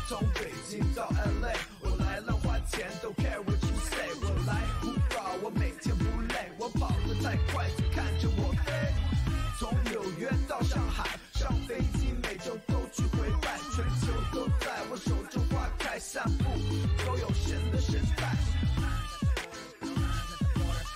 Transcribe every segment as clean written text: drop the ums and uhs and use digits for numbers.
从北京到 LA， 我来了花钱都 care what you say。 我来胡搞，我每天不累，我跑得太快，就看着我飞。从纽约到上海，上飞机每周都去回拜，全球都在我手中花开，散步都有神的神态。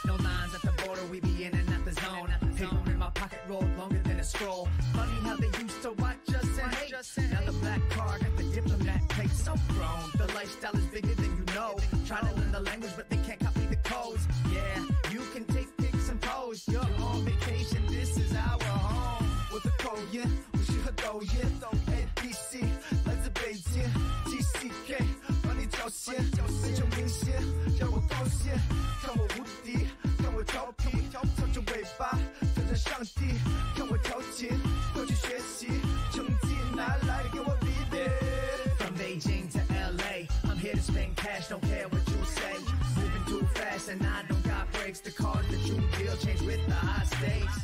No lines at the border, we be in and out the zone. Paper in my pocket rolled longer than a scroll. Funny how they used to watch us and hate. Now the black card got the diplomat plate, so grown. The lifestyle is bigger than you know. Try to learn the language, but they can't copy the codes. Yeah, you can take pics and pose. You're on vacation, this is our home. 我的口音无锡和抖音 ABC 来自北京 TCK 帮你挑衅，变成明星让我高兴。看我无敌，看我调皮，操着尾巴挑战上帝。看我调情，快去学习，成绩拿来给我比比。 From Beijing to LA, I'm here to spend cash, don't care what you say. Moving too fast and I don't got brakes. The cars that you deal change with the high stakes.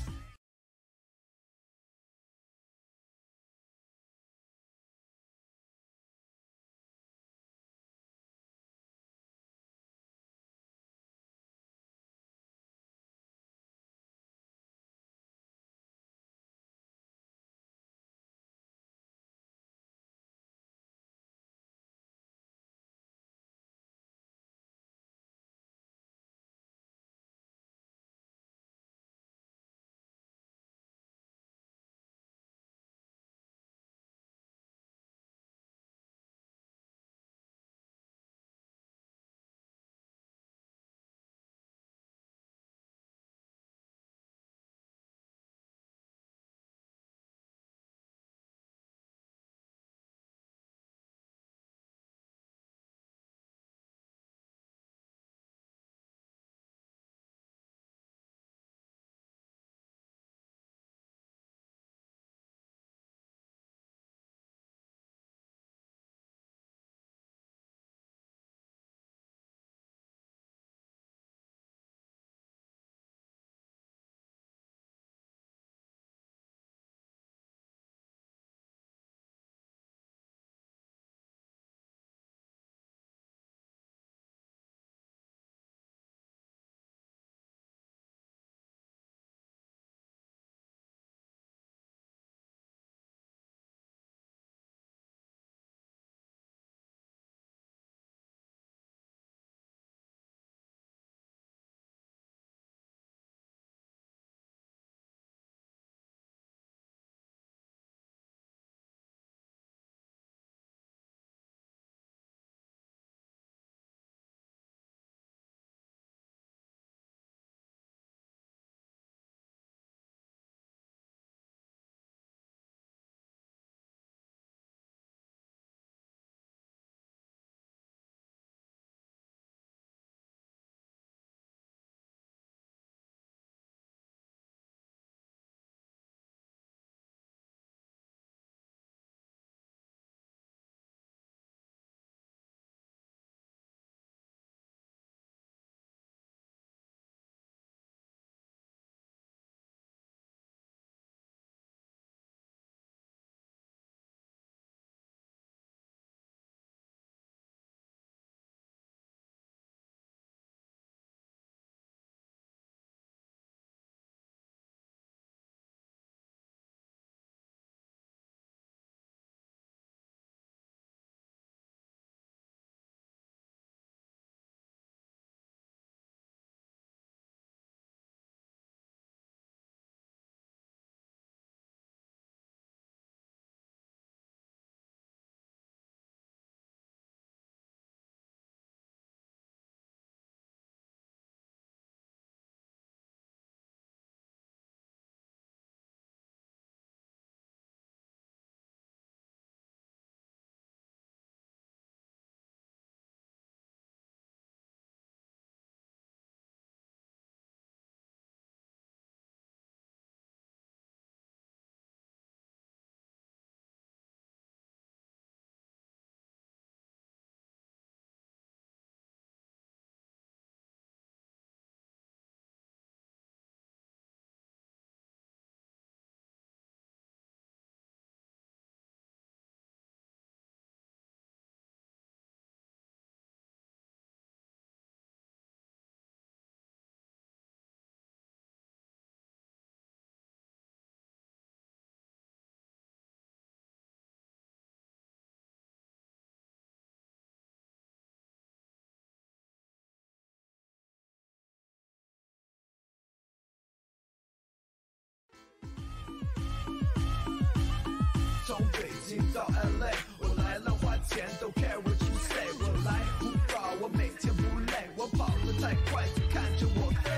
从北京到 LA， 我来了花钱都 care what you say， 我来胡搞，我每天不累，我跑得太快，就看着我飞。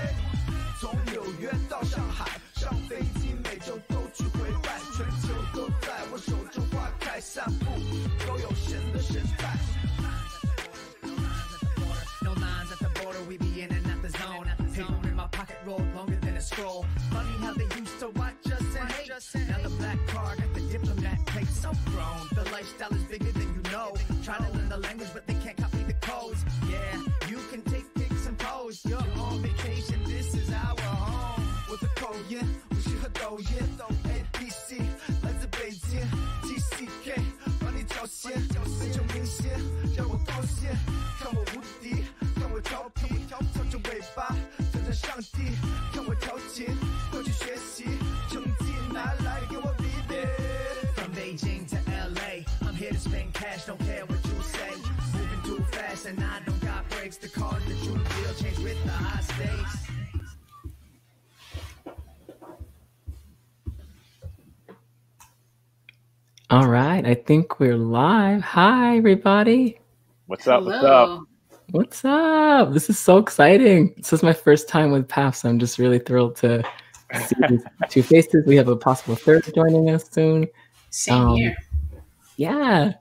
从纽约到上海，上飞机每周都去回拜，全球都在我手中花开，散步都有神的神态。No lines at the border, we be in and out the zone. Paper in my pocket rolled longer than a scroll. Funny how they used to watch us and hate. Now the black card got the diplomat plate, so grown. The lifestyle is bigger than you know. Try to learn the language, but they can't copy the codes. Yeah, you can take pics and pose. You're on vacation, this is our home. 我的口音，我适合抖音，ABC 来自北京 ，TCK 帮你挑衅，变成明星让我高兴，看我无敌，看我调皮，翘着尾巴挑战上帝，看我调情，快去学习，成绩拿来给我比比。From Beijing to LA, I'm here to spend cash, don't care what you say. Moving too fast and I don't got brakes. The cars that you feel change with the high stakes. All right, I think we're live. Hi, everybody. What's up? Hello. What's up? What's up? This is so exciting. This is my first time with PAF, so I'm just really thrilled to see these two faces. We have a possible third joining us soon. Same here. Yeah.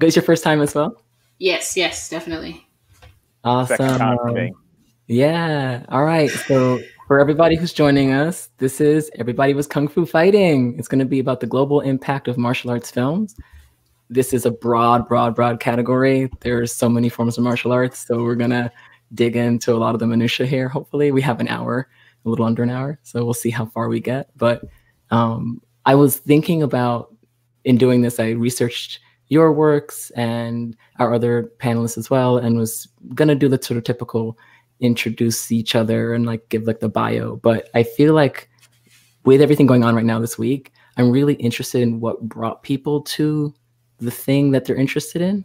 It's your first time as well? Yes, definitely. Awesome. Second time for me. Yeah. All right. So for everybody who's joining us, this is Everybody Was Kung Fu Fighting. It's going to be about the global impact of martial arts films. This is a broad category. There's so many forms of martial arts, so we're going to dig into a lot of the minutia here. Hopefully we have an hour, a little under an hour, so we'll see how far we get. But I was thinking about, in doing this, I researched your works and our other panelists as well, and was going to do the sort of typical introduce each other and like give like the bio. But I feel like with everything going on right now this week, I'm really interested in what brought people to the thing that they're interested in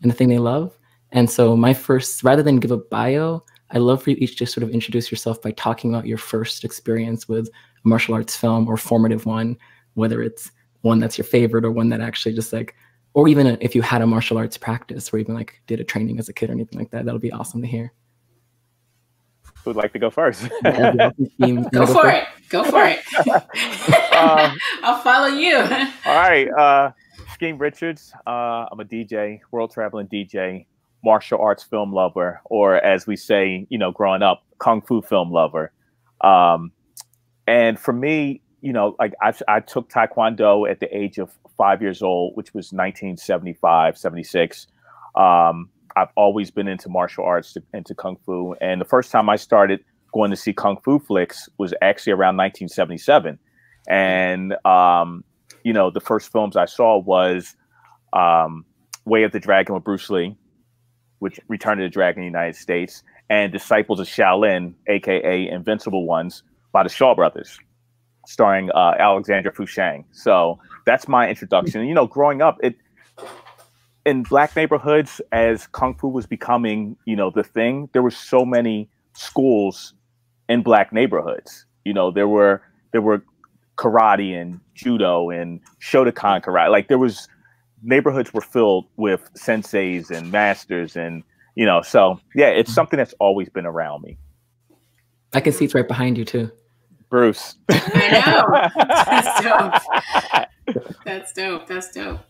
and the thing they love. And so my first, rather than give a bio, I'd love for you each to sort of introduce yourself by talking about your first experience with a martial arts film or formative one, whether it's one that's your favorite or one that actually just like, or even if you had a martial arts practice or even like did a training as a kid or anything like that. That'll be awesome to hear. Who'd like to go first? Go for it. Go for it. I'll follow you. All right. Scheme Richards. I'm a DJ, world traveling DJ, martial arts film lover, or as we say, growing up, Kung Fu film lover. And for me, like I took Taekwondo at the age of 5 years old, which was 1975, 76. I've always been into martial arts, into Kung Fu. And the first time I started going to see Kung Fu flicks was actually around 1977. And, the first films I saw was Way of the Dragon with Bruce Lee, which Return of the Dragon in the United States, and Disciples of Shaolin, a.k.a. Invincible Ones, by the Shaw Brothers, starring Alexandra Fushang. So that's my introduction. Growing up, in Black neighborhoods, as Kung Fu was becoming, the thing, there were so many schools in Black neighborhoods. There were karate and judo and Shotokan karate. Like neighborhoods were filled with senseis and masters, and so yeah, it's something that's always been around me. I can see it's right behind you too. Bruce. I know. That's dope. That's dope.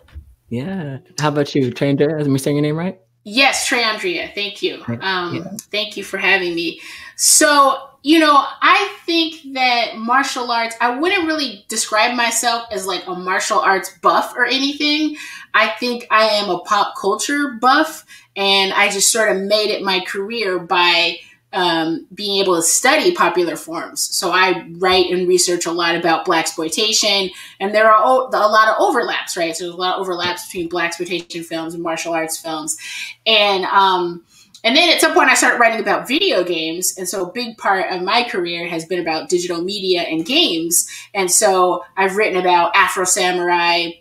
Yeah. How about you, Treyandrea? Am I saying your name right? Yes, Treyandrea. Thank you. Thank you for having me. So, I think that martial arts, I wouldn't really describe myself as like a martial arts buff or anything. I think I am a pop culture buff, and I just sort of made it my career by being able to study popular forms. So I write and research a lot about blaxploitation, and there are a lot of overlaps, right? So there's a lot of overlaps between blaxploitation films and martial arts films. And then at some point I started writing about video games. And so a big part of my career has been about digital media and games. And so I've written about Afro Samurai,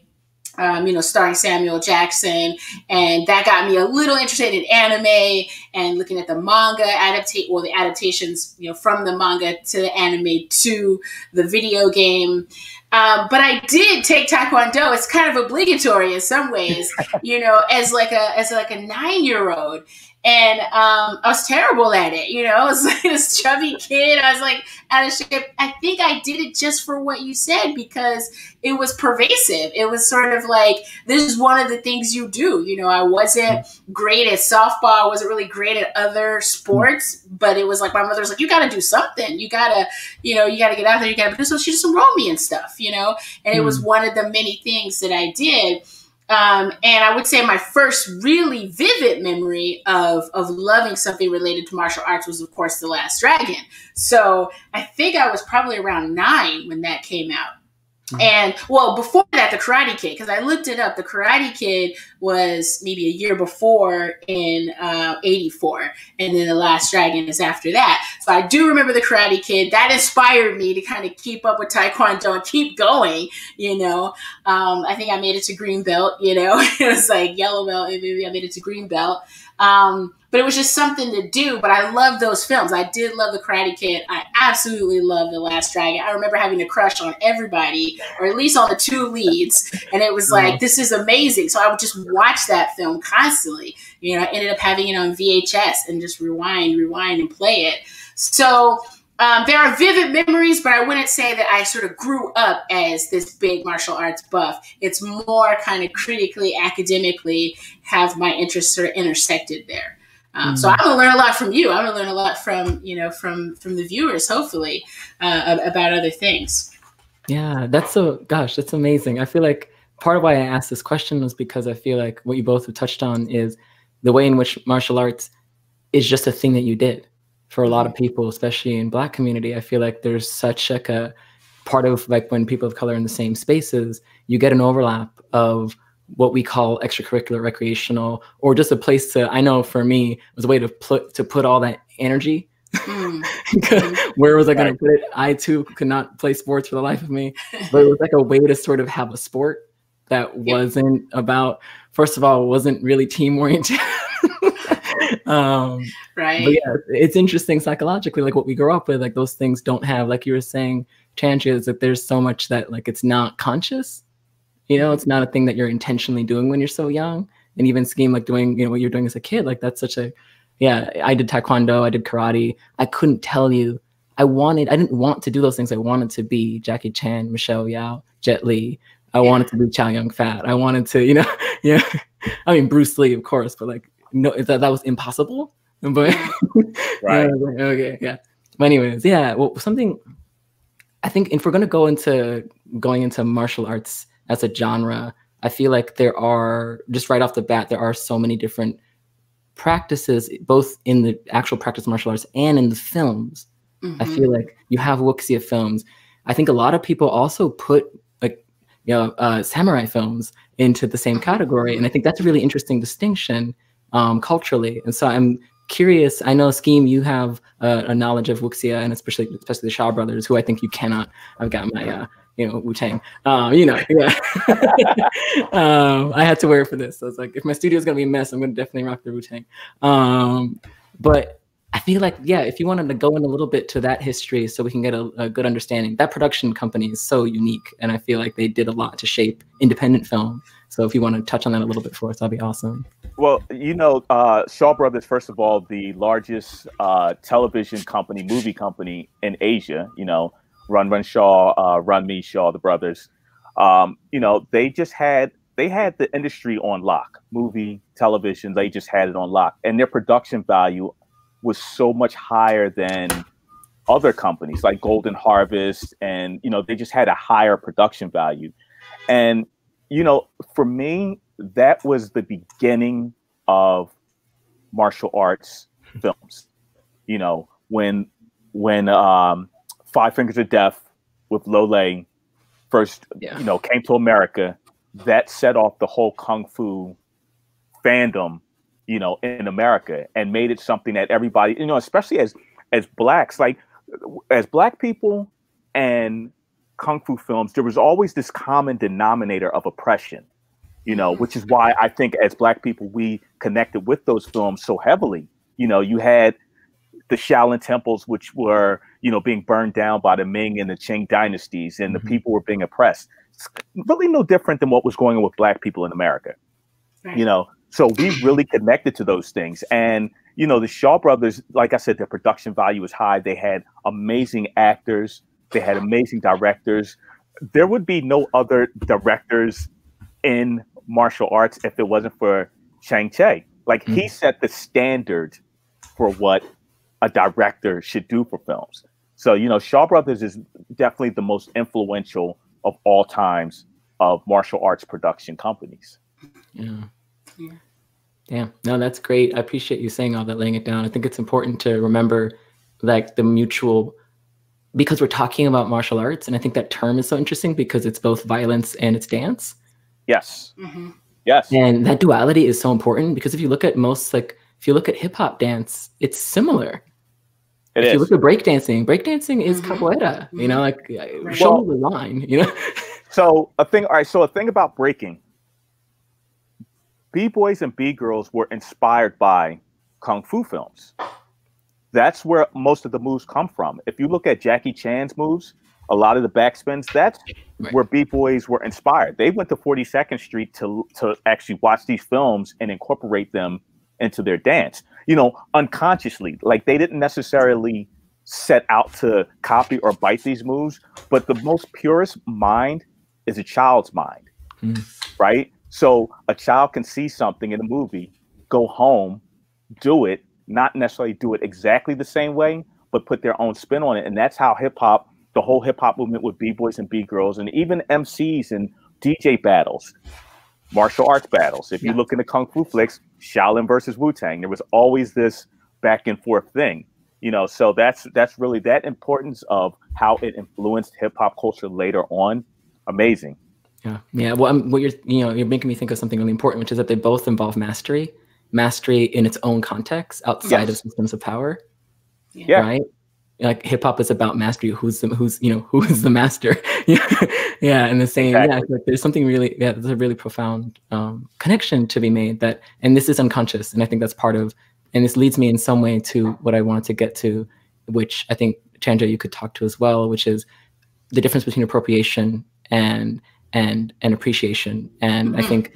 starring Samuel Jackson. And that got me a little interested in anime and looking at the manga the adaptations, from the manga to the anime to the video game. But I did take Taekwondo. It's kind of obligatory in some ways, as like a 9-year-old. And I was terrible at it, I was like this chubby kid. I was like out of shape. I think I did it just for what you said, because it was pervasive. It was sort of like, this is one of the things you do. I wasn't great at softball. I wasn't really great at other sports, but it was like, my mother was like, you got to do something. You got to, you got to get out there. You got to do so. She just enrolled me in stuff, and it was one of the many things that I did. And I would say my first really vivid memory of loving something related to martial arts was, of course, The Last Dragon. So I think I was probably around 9 when that came out. And before that, The Karate Kid, because I looked it up. The Karate Kid was maybe a year before in 84, and then The Last Dragon is after that. So I do remember The Karate Kid. That inspired me to kind of keep up with Taekwondo and keep going. I think I made it to green belt. It was like yellow belt, and maybe I made it to green belt. But it was just something to do. But I love those films. I did love The Karate Kid. I absolutely love The Last Dragon. I remember having a crush on everybody, or at least on the 2 leads. And it was like, this is amazing. So I would just watch that film constantly. I ended up having it on VHS and just rewind and play it. So there are vivid memories, but I wouldn't say that I sort of grew up as this big martial arts buff. It's more kind of critically, academically have my interests sort of intersected there. So I'm going to learn a lot from you. I'm going to learn a lot from the viewers, hopefully, about other things. Yeah, that's amazing. I feel like part of why I asked this question was because I feel like what you both have touched on is the way in which martial arts is just a thing that you did. For a lot of people, especially in Black community, I feel like there's such like a part of like when people of color are in the same spaces, you get an overlap of what we call extracurricular, recreational, or just a place to, I know for me, it was a way to put all that energy. Where was I going to put it? I too could not play sports for the life of me, but it was like a way to sort of have a sport that wasn't about, first of all, wasn't really team oriented. Right. But yeah, it's interesting psychologically, like what we grow up with, like those things don't have, like you were saying, Chantria, is that there's so much that like it's not conscious. It's not a thing that you're intentionally doing when you're so young. And even Scheme, like doing, what you're doing as a kid, like that's such a, I did Taekwondo, I did karate. I couldn't tell you, I didn't want to do those things. I wanted to be Jackie Chan, Michelle Yeoh, Jet Li. I wanted to be Chow Yun-fat. I wanted to, I mean, Bruce Lee, of course, but like, no, that was impossible. But right. Okay, yeah. But anyways, something I think if we're going into martial arts as a genre, I feel like there are, just right off the bat, there are so many different practices, both in the actual practice of martial arts and in the films. I feel like you have wuxia films. I think a lot of people also put samurai films into the same category, and I think that's a really interesting distinction culturally. And so I'm curious. I know, Scheme, you have a knowledge of wuxia, and especially the Shaw brothers, who I think you cannot. I've got my Wu-Tang. I had to wear it for this. So I was like, if my studio is gonna be a mess, I'm gonna definitely rock the Wu-Tang. But I feel like, if you wanted to go in a little bit to that history so we can get a good understanding, that production company is so unique, and I feel like they did a lot to shape independent film. So if you want to touch on that a little bit for us, that'd be awesome. Well, Shaw Brothers, first of all, the largest television company, movie company in Asia, Run Shaw, Run Me Shaw, the brothers, they had the industry on lock, movie, television, they just had it on lock. And their production value was so much higher than other companies like Golden Harvest. And, they just had a higher production value. And, for me, that was the beginning of martial arts films. When Five Fingers of Death with Lo Lei first, came to America, that set off the whole Kung Fu fandom, in America, and made it something that everybody, especially as Blacks, like as Black people and Kung Fu films, there was always this common denominator of oppression. you know, which is why I think as Black people, we connected with those films so heavily. You know, you had the Shaolin temples, which were, you know, being burned down by the Ming and the Qing dynasties, and the people were being oppressed. It's really no different than what was going on with Black people in America, you know? So we really connected to those things. And, you know, the Shaw Brothers, like I said, their production value was high. They had amazing actors. They had amazing directors. There would be no other directors in martial arts if it wasn't for Chang Cheh. Like, he set the standard for what a director should do for films. So, you know, Shaw Brothers is definitely the most influential of all times of martial arts production companies. Yeah, no, that's great. I appreciate you saying all that, laying it down. I think it's important to remember, like, the mutual, because we're talking about martial arts, and I think that term is so interesting because it's both violence and it's dance. Yes. Yes. And that duality is so important because if you look at if you look at hip hop dance, it's similar. If you look at breakdancing is capoeira, you know, like, show me the line, you know? So a thing about breaking, B-boys and B-girls were inspired by Kung Fu films. That's where most of the moves come from. If you look at Jackie Chan's moves, a lot of the backspins, that's where B-boys were inspired. They went to 42nd Street to actually watch these films and incorporate them into their dance, you know, unconsciously. Like, they didn't necessarily set out to copy or bite these moves, but the most purest mind is a child's mind, right? So a child can see something in a movie, go home, do it, not necessarily do it exactly the same way, but put their own spin on it. And that's how hip hop, the whole hip hop movement with B-boys and B-girls, and even MCs and DJ battles, martial arts battles. If you look into Kung Fu flicks, Shaolin versus Wu-Tang, there was always this back and forth thing, you know? So that's really that importance of how it influenced hip hop culture later on. Amazing. Yeah. Well, you're making me think of something really important, which is that they both involve mastery in its own context outside of systems of power. Right. Like, hip hop is about mastery. Who is the master? And the same. Like, there's something really, there's a really profound connection to be made and this is unconscious. And I think that's part of, and this leads me in some way to what I wanted to get to, which I think, Chandra, you could talk to as well, which is the difference between appropriation and appreciation. And I think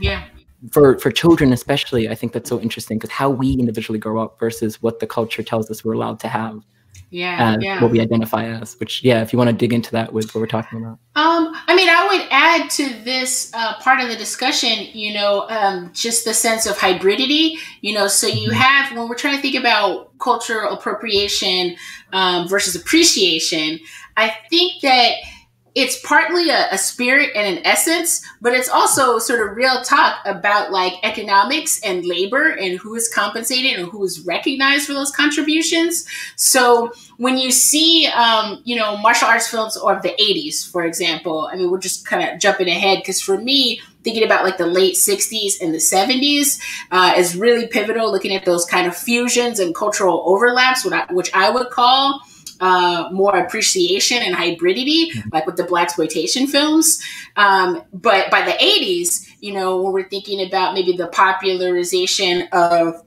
for children especially, I think that's so interesting because how we individually grow up versus what the culture tells us we're allowed to have. What we identify as, which, if you want to dig into that with what we're talking about. I mean, I would add to this part of the discussion, you know, just the sense of hybridity, you know, so you have, when we're trying to think about cultural appropriation versus appreciation, I think that it's partly a spirit and an essence, but it's also sort of real talk about, like, economics and labor and who is compensated and who is recognized for those contributions. So when you see, you know, martial arts films of the 80s, for example, I mean, we're just kind of jumping ahead because for me, thinking about, like, the late 60s and the 70s is really pivotal, looking at those kind of fusions and cultural overlaps, which I would call more appreciation and hybridity, like with the blaxploitation films. But by the 80s, you know, when we're thinking about maybe the popularization of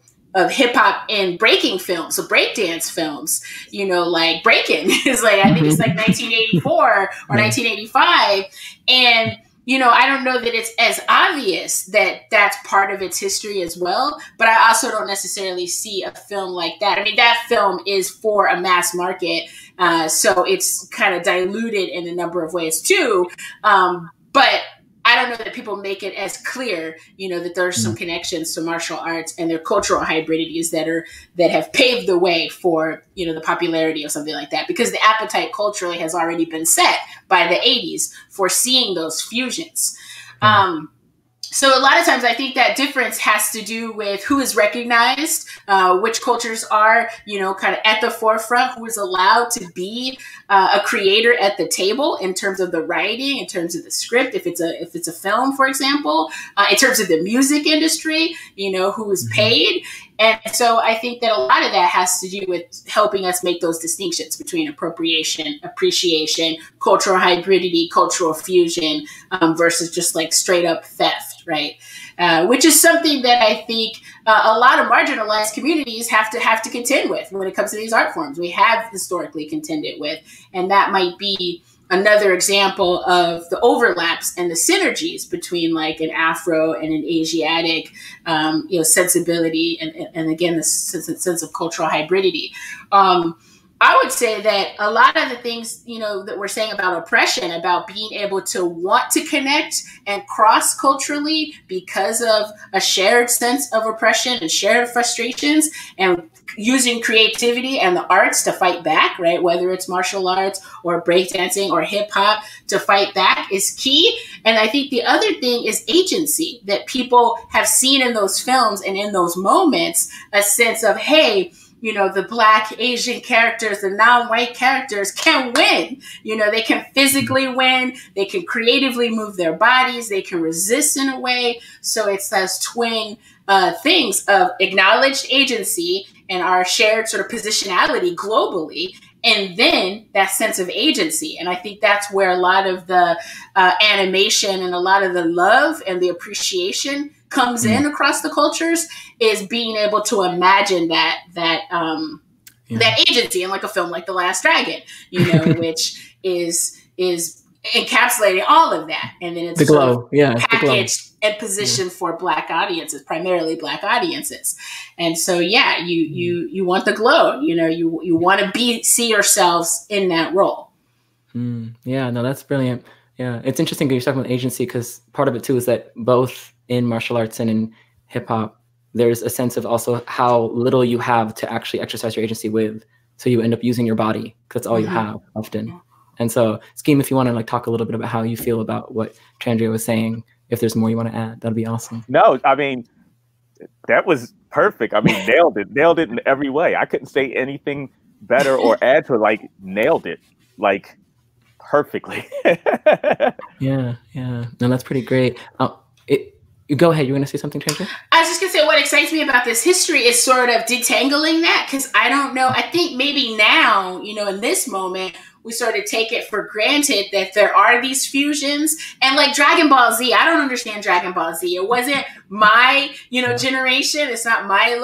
hip hop and breaking films, so breakdance films, you know, like Breakin' is like, I think it's like 1984 or 1985. And, you know, I don't know that it's as obvious that that's part of its history as well, but I also don't necessarily see a film like that. I mean, that film is for a mass market, so it's kind of diluted in a number of ways too. But I don't know that people make it as clear, you know, that there's some connections to martial arts and their cultural hybridities that have paved the way for, you know, the popularity of something like that, because the appetite culturally has already been set by the 80s for seeing those fusions. So a lot of times I think that difference has to do with who is recognized, which cultures are, you know, kind of at the forefront, who is allowed to be a creator at the table in terms of the writing, in terms of the script, if it's a film, for example, in terms of the music industry, you know, who is paid. And so I think that a lot of that has to do with helping us make those distinctions between appropriation, appreciation, cultural hybridity, cultural fusion, versus just like straight up theft, right? Which is something that I think a lot of marginalized communities have to contend with when it comes to these art forms. We have historically contended with, and that might be another example of the overlaps and the synergies between like an Afro and an Asiatic, sensibility, and again, the sense of cultural hybridity. I would say that a lot of the things, that we're saying about oppression, about being able to want to connect and cross culturally because of a shared sense of oppression and shared frustrations, and using creativity and the arts to fight back, right? Whether it's martial arts or breakdancing or hip hop, to fight back is key. And I think the other thing is agency, that people have seen in those films and in those moments, a sense of, hey, the Black, Asian characters, the non-white characters can win. They can physically win. They can creatively move their bodies. They can resist in a way. So it's those twin things of acknowledged agency and our shared sort of positionality globally, and then that sense of agency. And I think that's where a lot of the animation and a lot of the love and the appreciation comes in across the cultures, is being able to imagine that agency in like a film like The Last Dragon, which is encapsulating all of that, and then it's the glow, packaged and positioned for Black audiences, primarily Black audiences. And so, you want the glow, you want to see yourselves in that role. Yeah, no, that's brilliant. Yeah, it's interesting because you're talking about agency, because part of it too is that both in martial arts and in hip hop, there's a sense of also how little you have to actually exercise your agency with. So you end up using your body because that's all you have often. And so, Scheme, if you want to like talk a little bit about how you feel about what Trandria was saying, if there's more you want to add, that'd be awesome. No, I mean, that was perfect. I mean, nailed it in every way. I couldn't say anything better or add to it. Like, nailed it, like perfectly. Yeah. No, that's pretty great. Go ahead. You want to say something, Trandria? I was just going to say, what excites me about this history is sort of detangling that, because I don't know. I think maybe now, in this moment, we sort of take it for granted that there are these fusions. And like Dragon Ball Z, I don't understand Dragon Ball Z. It wasn't my, generation. It's not my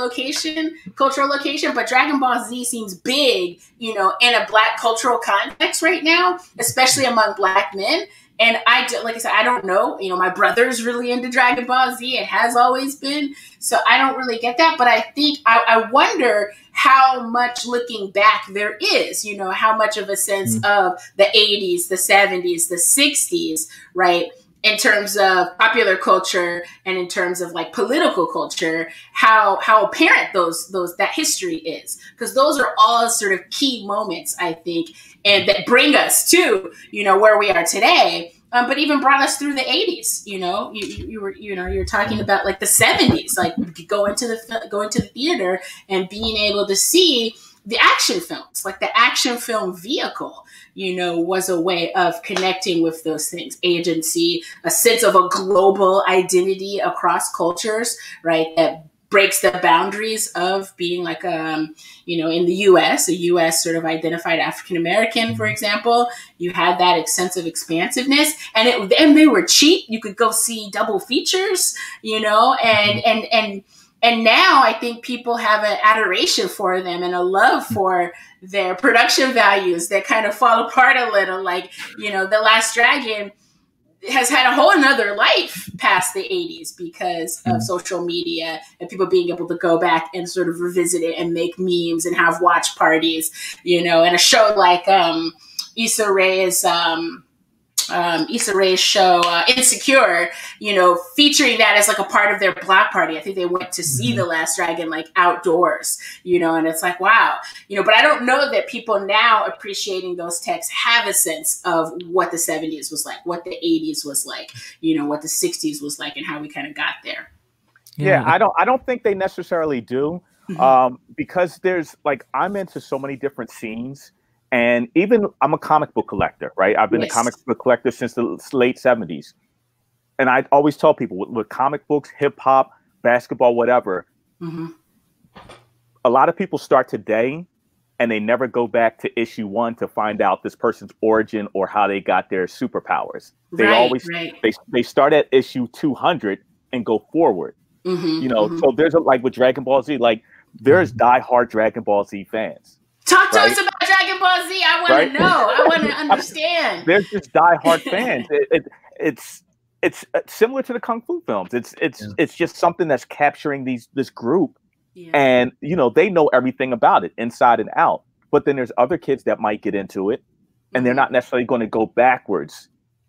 cultural location, but Dragon Ball Z seems big, in a Black cultural context right now, especially among Black men. And like I said, I don't know, my brother's really into Dragon Ball Z. It has always been. So I don't really get that. But I think I wonder how much looking back there is, how much of a sense of the 80s, the 70s, the 60s, right? In terms of popular culture and in terms of like political culture, how apparent that history is, because those are all sort of key moments, I think, and that bring us to where we are today. But even brought us through the 80s. You're talking about like the 70s, like going to the theater and being able to see the action films, like the action film vehicle, was a way of connecting with those things. Agency, a sense of a global identity across cultures, right? That breaks the boundaries of being like, in the U.S., a U.S. sort of identified African-American, for example. You had that sense of expansiveness, and they were cheap. You could go see double features, and now I think people have an adoration for them and a love for their production values that kind of fall apart a little. Like, The Last Dragon has had a whole another life past the 80s because of social media and people being able to go back and sort of revisit it and make memes and have watch parties, and a show like Issa Rae's show Insecure, featuring that as like a part of their block party. I think they went to see The Last Dragon like outdoors, and it's like, wow, but I don't know that people now appreciating those texts have a sense of what the 70s was like, what the 80s was like, what the 60s was like, and how we kind of got there. Yeah, I don't think they necessarily do, because there's like, I'm into so many different scenes. And even I'm a comic book collector, right? I've been a comic book collector since the late 70s. And I always tell people with comic books, hip hop, basketball, whatever, a lot of people start today and they never go back to issue 1 to find out this person's origin or how they got their superpowers. They always they start at issue 200 and go forward. You know, so there's like with Dragon Ball Z, like there's diehard Dragon Ball Z fans. Talk to us about Dragon Ball Z. I want to know. I want to understand. There's just diehard fans. It's similar to the Kung Fu films. It's just something that's capturing this group. Yeah. And, you know, they know everything about it inside and out. But then there's other kids that might get into it and they're not necessarily going to go backwards,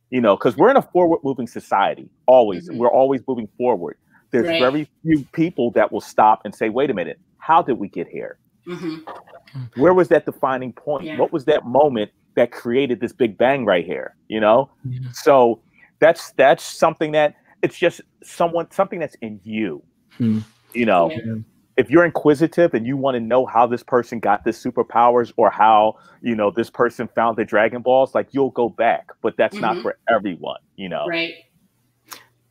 you know, because we're in a forward moving society. Always. We're always moving forward. There's very few people that will stop and say, wait a minute, how did we get here? Where was that defining point? Yeah. What was that moment that created this big bang right here? You know? Yeah. So that's something that it's just something that's in you, you know? Yeah. If you're inquisitive and you want to know how this person got this superpowers or how, you know, this person found the Dragon Balls, like you'll go back, but that's not for everyone, you know? Right.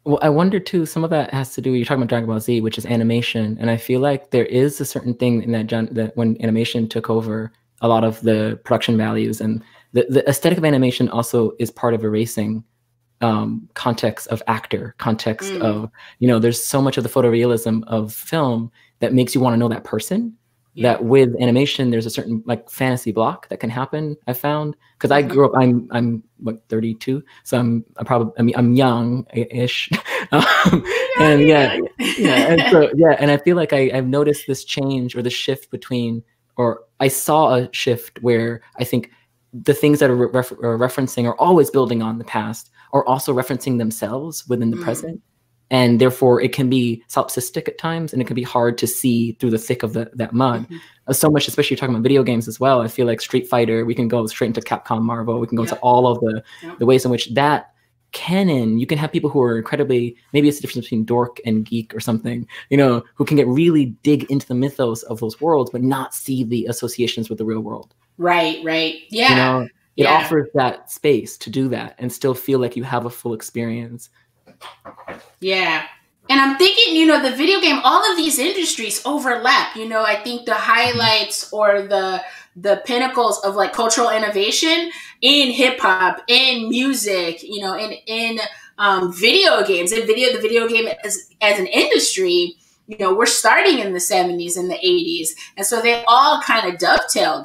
Well, I wonder too, some of that has to do, you're talking about Dragon Ball Z, which is animation. And I feel like there is a certain thing in that when animation took over a lot of the production values, and the aesthetic of animation also is part of erasing context of actor, context of, you know, there's so much of the photorealism of film that makes you want to know that person. That with animation, there's a certain like fantasy block that can happen. I found, because I grew up, I'm what, 32, so I'm young-ish, and and I feel like I've noticed this change or the shift between, or I saw a shift where I think the things that are referencing are always building on the past, or also referencing themselves within the present. And therefore, it can be solipsistic at times, and it can be hard to see through the thick of that mud. So much, especially talking about video games as well. I feel like Street Fighter, we can go straight into Capcom, Marvel. We can go into all of the ways in which that canon, you can have people who are incredibly, maybe it's the difference between dork and geek or something, you know, who can really dig into the mythos of those worlds, but not see the associations with the real world. Right. Yeah. You know, it offers that space to do that and still feel like you have a full experience. Yeah. And I'm thinking, you know, the video game, all of these industries overlap. You know, I think the highlights or the pinnacles of like cultural innovation in hip hop, in music, you know, in video games, the video game as an industry, you know, we're starting in the 70s and the 80s. And so they all kind of dovetail in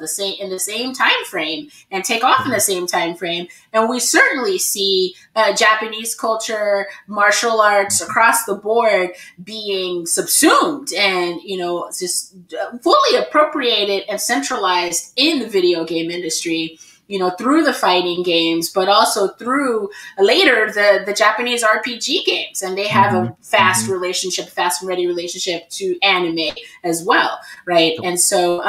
the same time frame and take off in the same time frame. And we certainly see Japanese culture, martial arts across the board being subsumed and, you know, just fully appropriated and centralized in the video game industry, you know, through the fighting games, but also through later the Japanese RPG games. And they have a fast and ready relationship to anime as well, right? And so,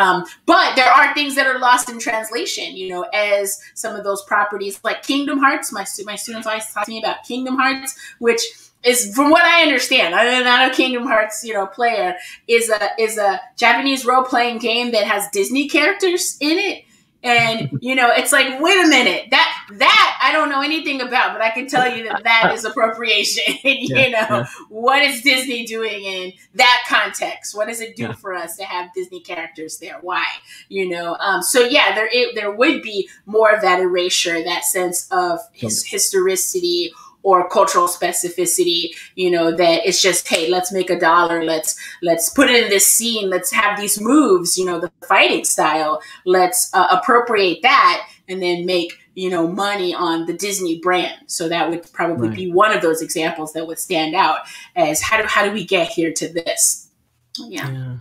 but there are things that are lost in translation, you know, as some of those properties like Kingdom Hearts, my students always talk to me about Kingdom Hearts, which is, from what I understand, I'm not a Kingdom Hearts, you know, player, is a Japanese role-playing game that has Disney characters in it. And, you know, it's like, wait a minute, that I don't know anything about, but I can tell you that is appropriation. You know, what is Disney doing in that context? What does it do for us to have Disney characters there? Why? You know, so yeah, there would be more of that erasure, that sense of historicity or cultural specificity, you know, that it's just, hey, let's make $1. Let's put it in this scene. Let's have these moves, you know, the fighting style. Let's appropriate that and then make, you know, money on the Disney brand. So that would probably be one of those examples that would stand out as how do we get here to this? Yeah.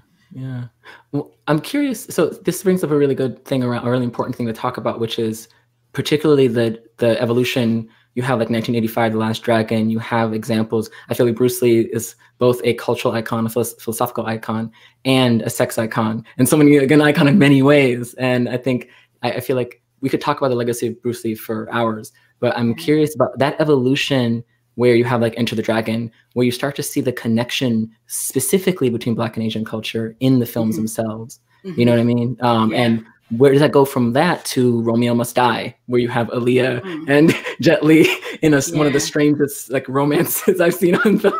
Well, I'm curious. So this brings up a really good thing around, a really important thing to talk about, which is particularly the evolution. You have like 1985, The Last Dragon. You have examples. I feel like Bruce Lee is both a cultural icon, a philosophical icon, and a sex icon, and so many, again, icon in many ways. And I think I feel like we could talk about the legacy of Bruce Lee for hours, but I'm curious about that evolution where you have like Enter the Dragon, where you start to see the connection specifically between Black and Asian culture in the films themselves. You know what I mean? And where does that go from that to Romeo Must Die, where you have Aaliyah and Jet Li in one of the strangest like romances I've seen on film?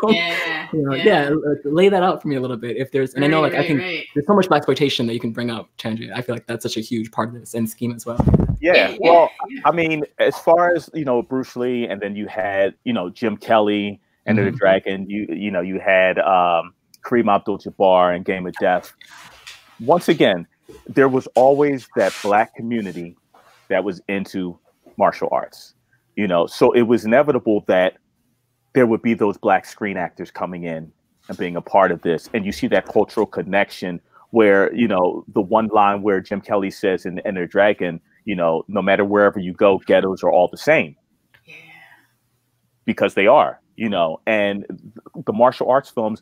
Lay that out for me a little bit. If there's, and I know like I think there's so much blaxploitation that you can bring up, Chandra. I feel like that's such a huge part of this and scheme as well. Well, I mean, as far as Bruce Lee, and then you had Jim Kelly, Enter the Dragon. You had Kareem Abdul-Jabbar in Game of Death. Once again, there was always that Black community that was into martial arts, so it was inevitable that there would be those Black screen actors coming in and being a part of this. And you see that cultural connection where, the one line where Jim Kelly says in Enter the Dragon, no matter wherever you go, ghettos are all the same. Yeah. Because they are, and the martial arts films,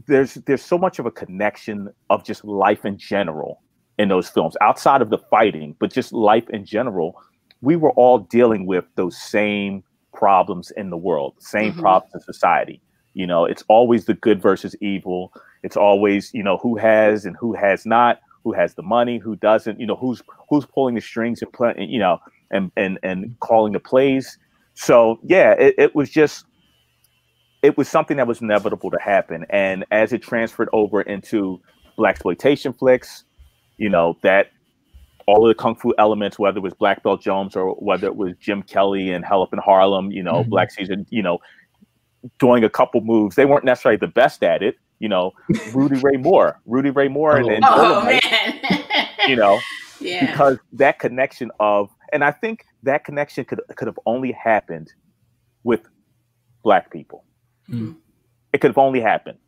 there's so much of a connection of just life in general in those films, outside of the fighting, but just life in general. We were all dealing with those same problems in the world, same problems in society. It's always the good versus evil. It's always, who has and who has not, who has the money, who doesn't, who's pulling the strings and playing, and calling the plays. So yeah, it was something that was inevitable to happen. And as it transferred over into blaxploitation flicks, that all of the kung fu elements, whether it was Black Belt Jones or whether it was Jim Kelly and Hell Up in Harlem, Black Caesar, doing a couple moves. They weren't necessarily the best at it, Rudy Ray Moore, and because that connection and I think that connection could have only happened with Black people. It could have only happened,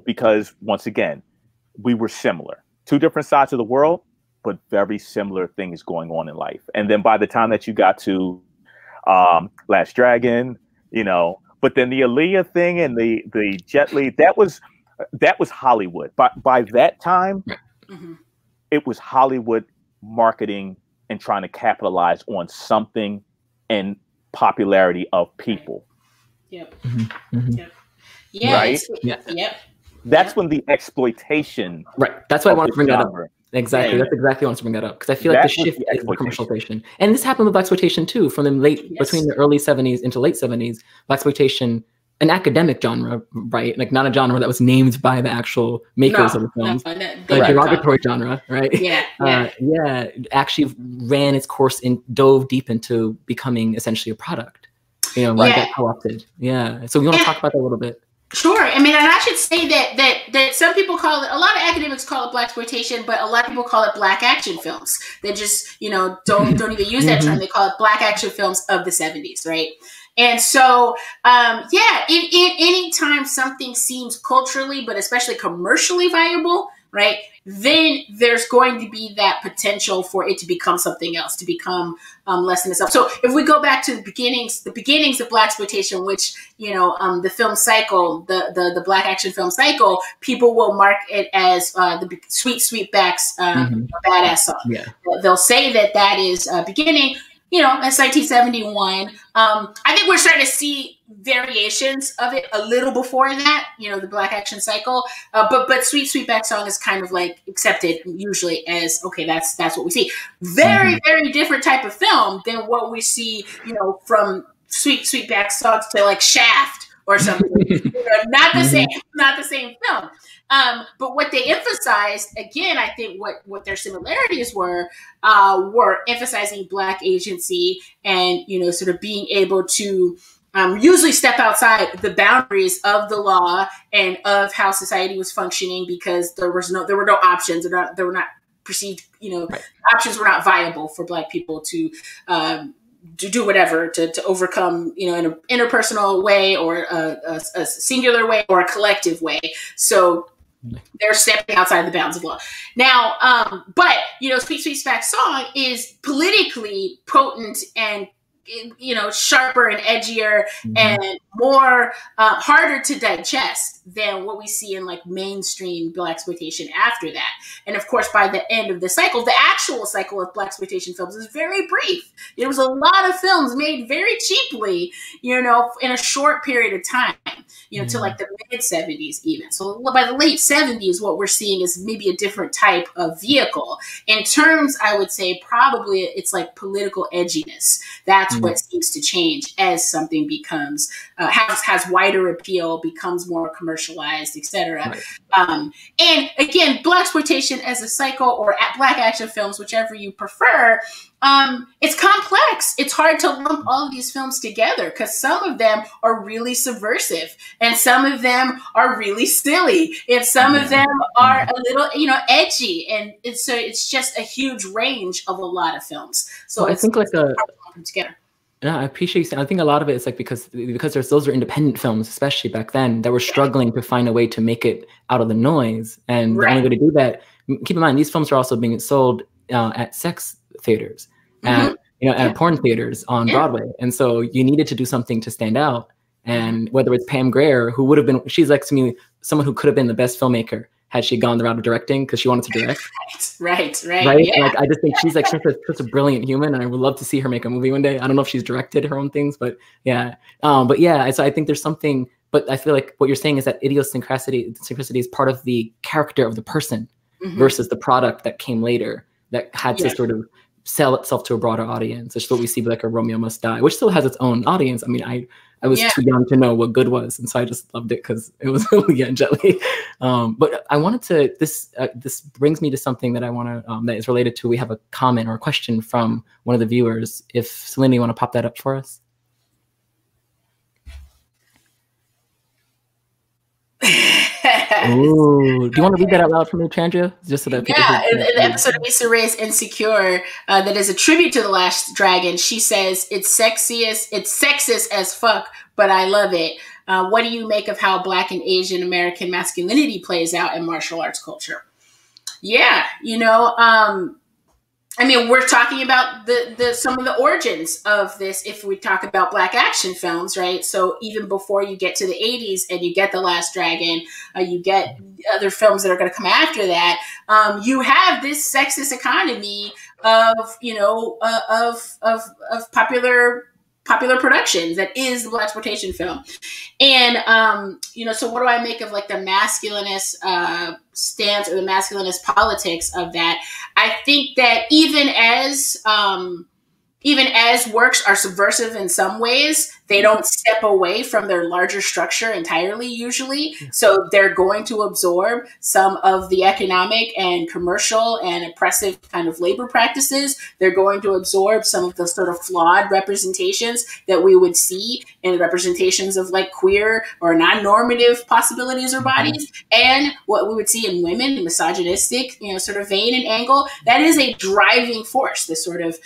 because once again, we were similar. Two different sides of the world, but very similar things going on in life. And then by the time that you got to Last Dragon, but then the Aaliyah thing and the Jet Li, that was Hollywood. By that time, it was Hollywood marketing and trying to capitalize on something and popularity of people. Yep. Yeah. Right? Yep. That's when the exploitation. Right. That's why I wanted to bring that up. Exactly. Yeah. That's exactly why I wanted to bring that up. Because I feel like the shift is the commercialization. And this happened with blaxploitation too, from between the early 70s into late 70s. Blaxploitation, an academic genre, right? Like not a genre that was named by the actual makers of the films. A derogatory genre, right? Yeah. Actually ran its course and dove deep into becoming essentially a product. Got co-opted. Yeah. So we want to talk about that a little bit. Sure. I mean, and I should say that some people call it, a lot of academics call it blaxploitation, but a lot of people call it Black action films. They just, don't even use that term. They call it Black action films of the 70s, right? And so, anytime something seems culturally, but especially commercially viable, right, then there's going to be that potential for it to become something else, to become less than itself. So if we go back to the beginnings of blaxploitation, which, the film cycle, the Black action film cycle, people will mark it as the Sweet Sweetback's Badass song. Yeah. They'll say that is beginning. It's 1971. I think we're starting to see variations of it a little before that, the Black action cycle. But Sweet Sweetback song is kind of like accepted usually as, okay, that's what we see. Very, very different type of film than what we see, from Sweet Sweetback songs to like Shaft or something. Not the same film. But what they emphasized, again, I think what their similarities were emphasizing Black agency and, sort of being able to usually step outside the boundaries of the law and of how society was functioning, because there were no options. There were not perceived, options were not viable for Black people to do whatever to overcome, in an interpersonal way or a singular way or a collective way. So they're stepping outside the bounds of law. Now, but, Sweet Sweetback's song is politically potent and sharper and edgier and more harder to digest than what we see in like mainstream blaxploitation after that. And of course, by the end of the cycle, the actual cycle of blaxploitation films is very brief. There was a lot of films made very cheaply, in a short period of time, to like the mid 70s even. So by the late 70s, what we're seeing is maybe a different type of vehicle. In terms, I would say probably it's like political edginess. That's what seems to change as something becomes, has wider appeal, becomes more commercialized, etc. Right. And again, blaxploitation as a cycle, or black action films, whichever you prefer, it's complex. It's hard to lump all of these films together because some of them are really subversive and some of them are really silly and some of them are a little, edgy. And so it's just a huge range of a lot of films. So I think like together. Yeah, I appreciate you saying. I think a lot of it is like because those are independent films, especially back then, that were struggling to find a way to make it out of the noise. And the only way to do that, keep in mind, these films are also being sold at sex theaters, at porn theaters on Broadway. And so you needed to do something to stand out. And whether it's Pam Grier, who would have been, she's like to me, someone who could have been the best filmmaker had she gone the route of directing because she wanted to direct. Right. Yeah. Like, I just think she's like such a brilliant human, and I would love to see her make a movie one day. I don't know if she's directed her own things, but yeah. So I think there's something, but I feel like what you're saying is that idiosyncrasy is part of the character of the person versus the product that came later that had to sort of sell itself to a broader audience. It's what we see with like a Romeo Must Die, which still has its own audience. I mean, I was too young to know what good was, and so I just loved it because it was Jet Li. But I wanted to. This brings me to something that I want to that is related to. We have a comment or a question from one of the viewers. If Selena, you want to pop that up for us? Ooh, do you want to read that out loud for me, Chandra? Just so that people in the episode of Issa Rae's Insecure that is a tribute to The Last Dragon, she says it's sexist as fuck, but I love it. What do you make of how Black and Asian American masculinity plays out in martial arts culture? Yeah, I mean, we're talking about some of the origins of this if we talk about Black action films, right? So even before you get to the 80s and you get The Last Dragon, you get other films that are going to come after that, you have this sexist economy of popular productions that is the blaxploitation film. And, so what do I make of like the masculinist stance or the masculinist politics of that? I think that even as works are subversive in some ways, they don't step away from their larger structure entirely, usually. So they're going to absorb some of the economic and commercial and oppressive kind of labor practices. They're going to absorb some of the sort of flawed representations that we would see in representations of like queer or non-normative possibilities or bodies, and what we would see in women, the misogynistic, sort of vein and angle. That is a driving force, this sort of,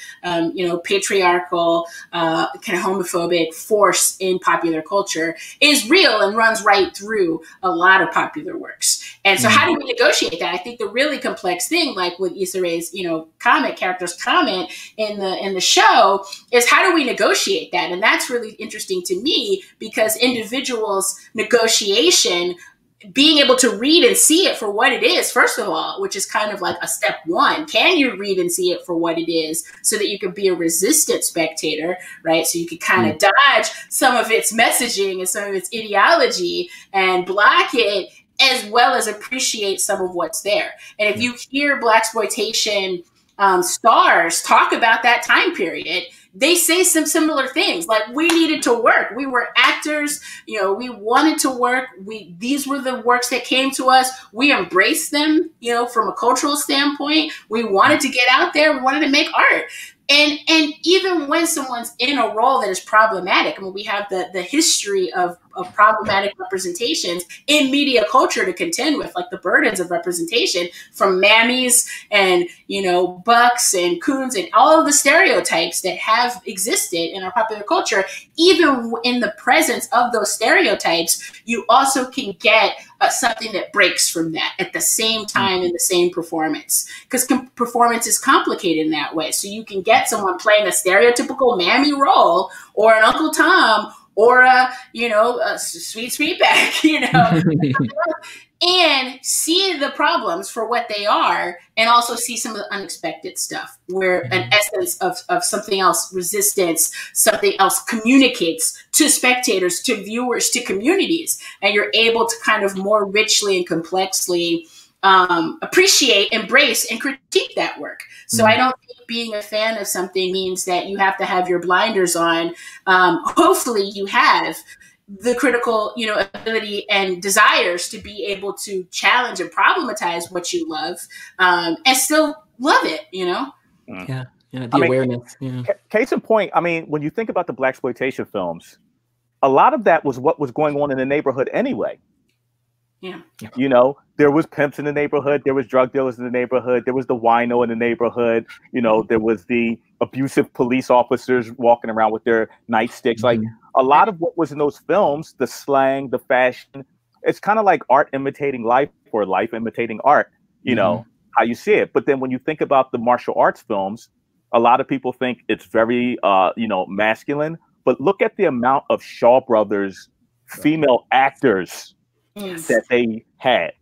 patriarchal, kind of homophobic force in popular culture is real and runs right through a lot of popular works. And so how do we negotiate that? I think the really complex thing, like with Issa Rae's, character's comment in the show, is how do we negotiate that? And that's really interesting to me because individuals' negotiation, being able to read and see it for what it is, first of all, which is kind of like a step one. Can you read and see it for what it is so that you can be a resistant spectator, right? So you can kind of dodge some of its messaging and some of its ideology and block it, as well as appreciate some of what's there. And if you hear blaxploitation stars talk about that time period, they say some similar things like, we needed to work. We were actors, we wanted to work. These were the works that came to us. We embraced them, from a cultural standpoint. We wanted to get out there. We wanted to make art. And even when someone's in a role that is problematic, I mean, we have the history of problematic representations in media culture to contend with, like the burdens of representation from mammies and, bucks and coons and all of the stereotypes that have existed in our popular culture. Even in the presence of those stereotypes, you also can get something that breaks from that at the same time in the same performance, because performance is complicated in that way. So you can get someone playing a stereotypical mammy role or an Uncle Tom or a sweet sweetback, and see the problems for what they are, and also see some of the unexpected stuff where an essence of something else, resistance, something else communicates to spectators, to viewers, to communities, and you're able to kind of more richly and complexly appreciate, embrace, and critique that work. So I don't think being a fan of something means that you have to have your blinders on. Hopefully you have the critical, ability and desires to be able to challenge and problematize what you love, and still love it, Yeah, the awareness. Case in point, when you think about the blaxploitation films, a lot of that was what was going on in the neighborhood anyway. Yeah. There was pimps in the neighborhood. There was drug dealers in the neighborhood. There was the wino in the neighborhood. There was the abusive police officers walking around with their nightsticks. Like a lot of what was in those films, the slang, the fashion, it's kind of like art imitating life or life imitating art, how you see it. But then when you think about the martial arts films, a lot of people think it's very, masculine. But look at the amount of Shaw Brothers female actors that they had,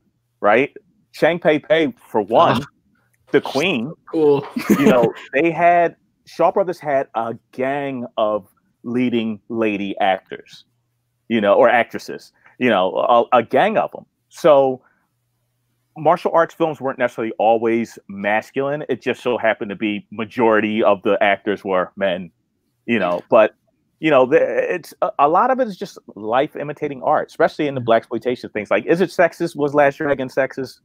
right? Chang Pei Pei, for one, the queen. Cool. Shaw Brothers had a gang of leading lady actors, or actresses, a gang of them. So martial arts films weren't necessarily always masculine. It just so happened to be majority of the actors were men, but it's a lot of it is just life imitating art, especially in the blaxploitation things. Like, is it sexist? Was Last Dragon sexist?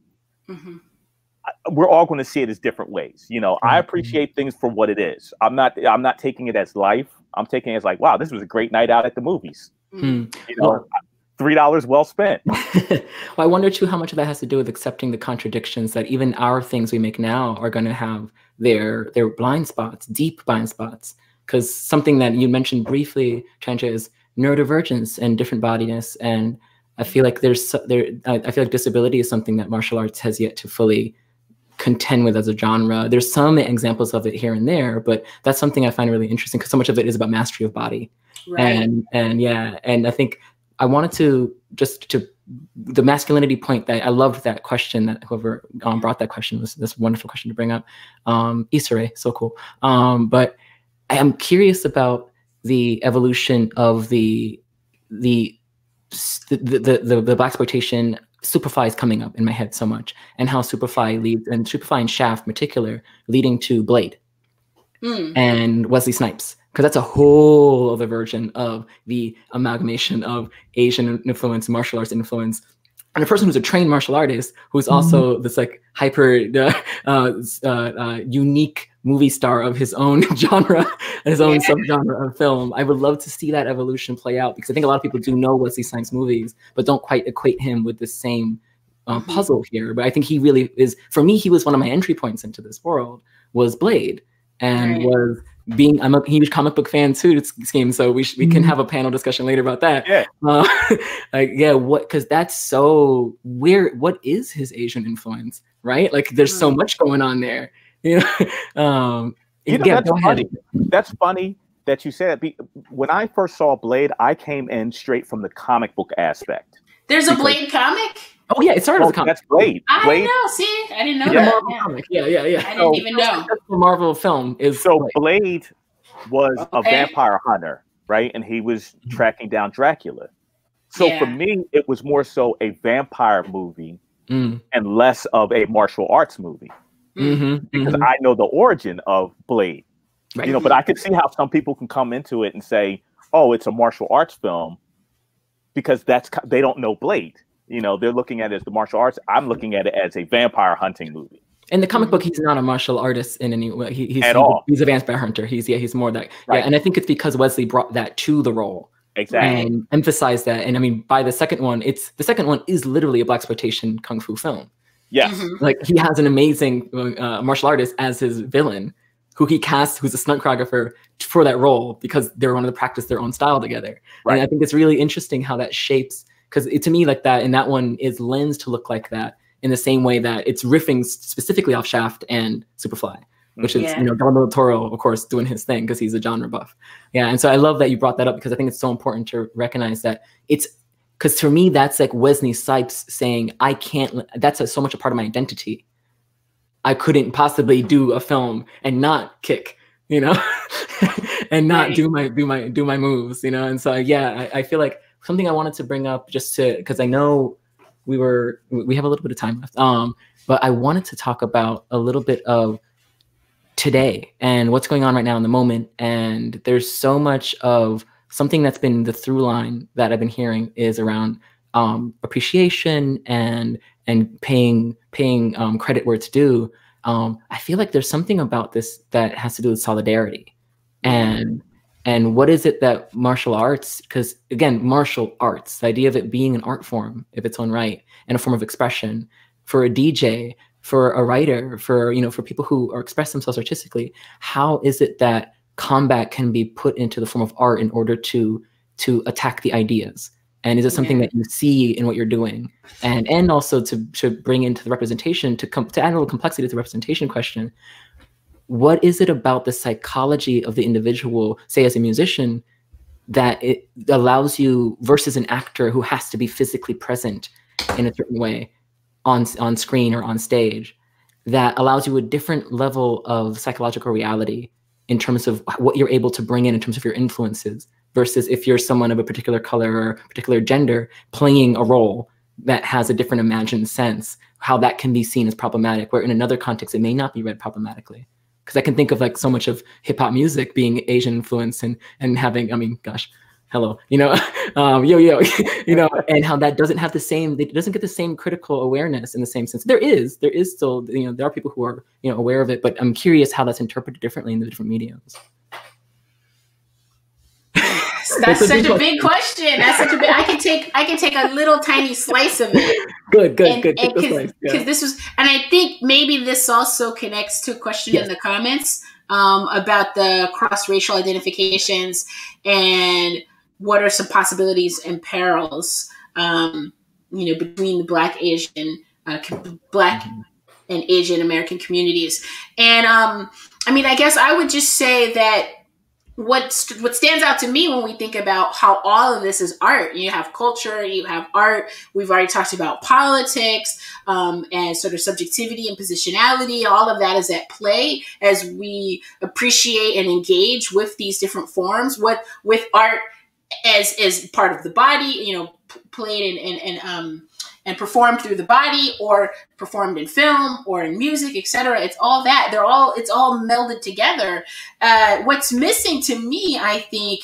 Mm-hmm. We're all going to see it as different ways. I appreciate things for what it is. I'm not taking it as life. I'm taking it as like, wow, this was a great night out at the movies. $3 well spent. Well, I wonder too how much of that has to do with accepting the contradictions that even our things we make now are going to have their blind spots, deep blind spots. Because something that you mentioned briefly, Chancha, is neurodivergence and different bodiness, and I feel like I feel like disability is something that martial arts has yet to fully contend with as a genre. There's some examples of it here and there, but that's something I find really interesting because so much of it is about mastery of body. Right. And I think I wanted to the masculinity point that I loved that question that whoever brought that question was this wonderful question to bring up. Issa Rae, so cool. But I am curious about the evolution of the blaxploitation. Superfly is coming up in my head so much, and how Superfly leads, and Superfly and Shaft in particular, leading to Blade and Wesley Snipes, because that's a whole other version of the amalgamation of Asian influence, martial arts influence, and a person who's a trained martial artist who's also this like hyper unique movie star of his own genre, his own subgenre of film. I would love to see that evolution play out, because I think a lot of people do know Wesley Snipes movies, but don't quite equate him with the same puzzle here. But I think he really is, for me, he was one of my entry points into this world, was Blade, and was being, I'm a huge comic book fan too, Scheme, so we can have a panel discussion later about that. Because that's so weird. What is his Asian influence, right? Like there's so much going on there. That's funny. That's funny that you said that. When I first saw Blade, I came in straight from the comic book aspect. There's a Blade comic? Oh yeah, it started as a comic. That's Blade. I didn't know. See, I didn't know that. Marvel comic. Yeah. I didn't even know. The Marvel film is Blade was a vampire hunter, right? And he was tracking down Dracula. So for me, it was more so a vampire movie and less of a martial arts movie. Because I know the origin of Blade, but I could see how some people can come into it and say, "Oh, it's a martial arts film," because they don't know Blade. They're looking at it as the martial arts. I'm looking at it as a vampire hunting movie. In the comic book, he's not a martial artist in any way. He's a vampire hunter. He's more that. Right. Yeah, and I think it's because Wesley brought that to the role. Exactly. And emphasized that. And I mean, by the second one is literally a blaxploitation kung fu film. Yes. Like he has an amazing martial artist as his villain, who he casts, who's a stunt choreographer for that role, because they want to practice their own style together. Right. And I think it's really interesting how that shapes because to me, like that, and that one is lens to look like that in the same way that it's riffing specifically off Shaft and Superfly, which is, you know, Guillermo del Toro, of course, doing his thing because he's a genre buff. Yeah, and so I love that you brought that up because I think it's so important to recognize that it's, because for me, that's like Wesley Snipes saying, I can't, that's so much a part of my identity. I couldn't possibly do a film and not kick, you know, and not do my moves, you know. And so yeah, I feel like something I wanted to bring up just to, because I know we have a little bit of time left, but I wanted to talk about a little bit of today and what's going on right now in the moment. And there's so much of something that's been the through line that I've been hearing is around appreciation and paying credit where it's due. I feel like there's something about this that has to do with solidarity, and what is it that martial arts? Because again, martial arts, the idea of it being an art form of its own right and a form of expression for a DJ, for a writer, for for people who express themselves artistically. How is it that combat can be put into the form of art in order to attack the ideas? And is it something that you see in what you're doing? And also to bring into the representation, to add a little complexity to the representation question, what is it about the psychology of the individual, say as a musician, that it allows you, versus an actor who has to be physically present in a certain way on screen or on stage, that allows you a different level of psychological reality in terms of what you're able to bring in terms of your influences, versus if you're someone of a particular color or particular gender playing a role that has a different imagined sense, how that can be seen as problematic, where in another context it may not be read problematically. Because I can think of like so much of hip hop music being Asian influence and having, I mean, gosh, hello, yo, and how that doesn't have the same, it doesn't get the same critical awareness in the same sense. There is still, there are people who are, aware of it, but I'm curious how that's interpreted differently in the different mediums. That's such a big question. That's such a big. I can take a little tiny slice of it. Good. Because this was, and I think maybe this also connects to a question in the comments about the cross-racial identifications and what are some possibilities and perils, between the Black and Asian American communities. And I guess I would just say that what stands out to me when we think about how all of this is art, you have culture, you have art, we've already talked about politics, and sort of subjectivity and positionality, all of that is at play as we appreciate and engage with these different forms, with art as part of the body, played and performed through the body, or performed in film or in music, etc. It's all that. It's all melded together. What's missing to me, I think,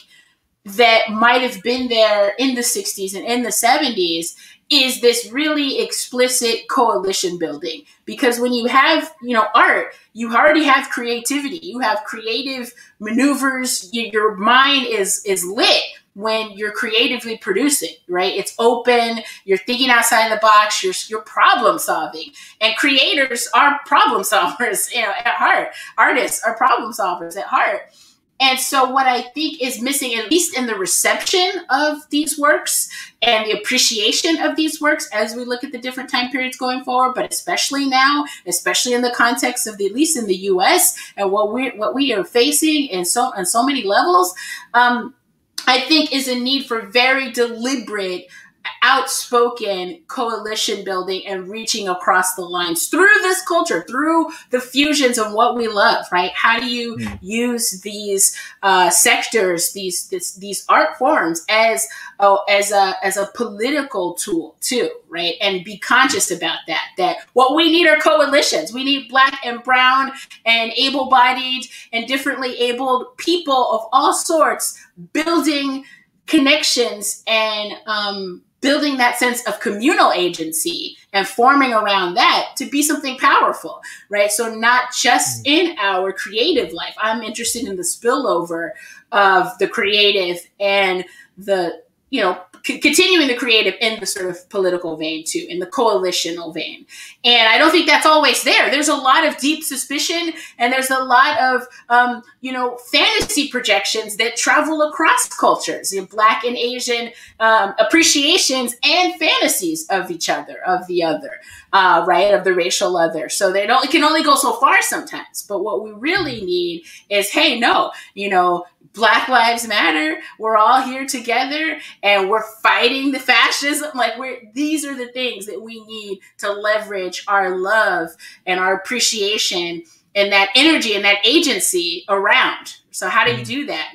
that might have been there in the 60s and in the 70s is this really explicit coalition building. Because when you have, art, you already have creativity. You have creative maneuvers. Your mind is lit when you're creatively producing, right? It's open, you're thinking outside the box, you're problem solving. And creators are problem solvers, at heart. Artists are problem solvers at heart. And so what I think is missing, at least in the reception of these works and the appreciation of these works as we look at the different time periods going forward, but especially now, especially in the context of at least in the US and what we are facing in so many levels, I think is a need for very deliberate, outspoken coalition building and reaching across the lines through this culture, through the fusions of what we love, right? How do you use these sectors, these art forms as a political tool too, right? And be conscious about that what we need are coalitions. We need Black and brown and able-bodied and differently abled people of all sorts building connections and building that sense of communal agency and forming around that to be something powerful, right? So not just in our creative life. I'm interested in the spillover of the creative and the, continuing the creative in the sort of political vein too, in the coalitional vein. And I don't think that's always there. There's a lot of deep suspicion, and there's a lot of fantasy projections that travel across cultures, Black and Asian appreciations and fantasies of each other, of the other, right, of the racial other. So it can only go so far sometimes. But what we really need is, hey, no, Black Lives Matter. We're all here together, and we're fighting the fascism. Like, these are the things that we need to leverage our love and our appreciation and that energy and that agency around. So how do you do that?